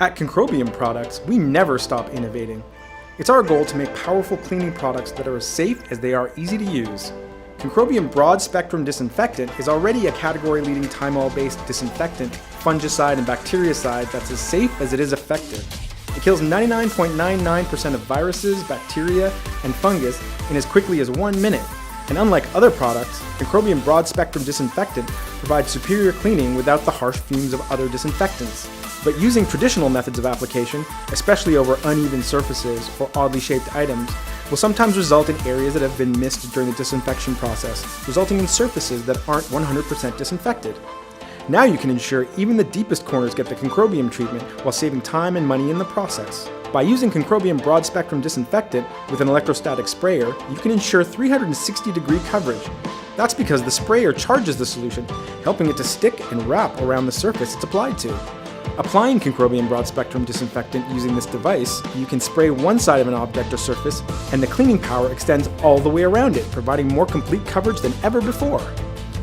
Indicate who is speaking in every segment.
Speaker 1: At Concrobium Products, we never stop innovating. It's our goal to make powerful cleaning products that are as safe as they are easy to use. Concrobium Broad Spectrum Disinfectant is already a category-leading thymol-based disinfectant, fungicide, and bactericide that's as safe as it is effective. It kills 99.99% of viruses, bacteria, and fungus in as quickly as 1 minute. And unlike other products, Concrobium Broad Spectrum Disinfectant provides superior cleaning without the harsh fumes of other disinfectants. But using traditional methods of application, especially over uneven surfaces or oddly shaped items, will sometimes result in areas that have been missed during the disinfection process, resulting in surfaces that aren't 100% disinfected. Now you can ensure even the deepest corners get the Concrobium treatment while saving time and money in the process. By using Concrobium Broad Spectrum Disinfectant with an electrostatic sprayer, you can ensure 360-degree coverage. That's because the sprayer charges the solution, helping it to stick and wrap around the surface it's applied to. Applying Concrobium Broad Spectrum Disinfectant using this device, you can spray one side of an object or surface, and the cleaning power extends all the way around it, providing more complete coverage than ever before.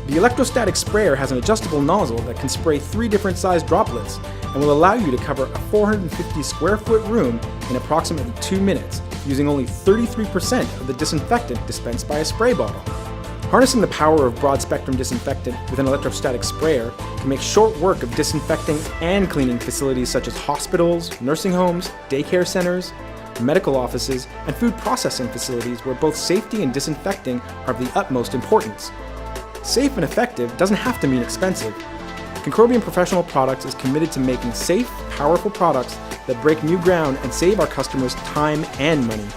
Speaker 1: The electrostatic sprayer has an adjustable nozzle that can spray 3 different sized droplets and will allow you to cover a 450 square foot room in approximately 2 minutes, using only 33% of the disinfectant dispensed by a spray bottle. Harnessing the power of broad spectrum disinfectant with an electrostatic sprayer can make short work of disinfecting and cleaning facilities such as hospitals, nursing homes, daycare centers, medical offices, and food processing facilities where both safety and disinfecting are of the utmost importance. Safe and effective doesn't have to mean expensive. Concrobium Professional Products is committed to making safe, powerful products that break new ground and save our customers time and money.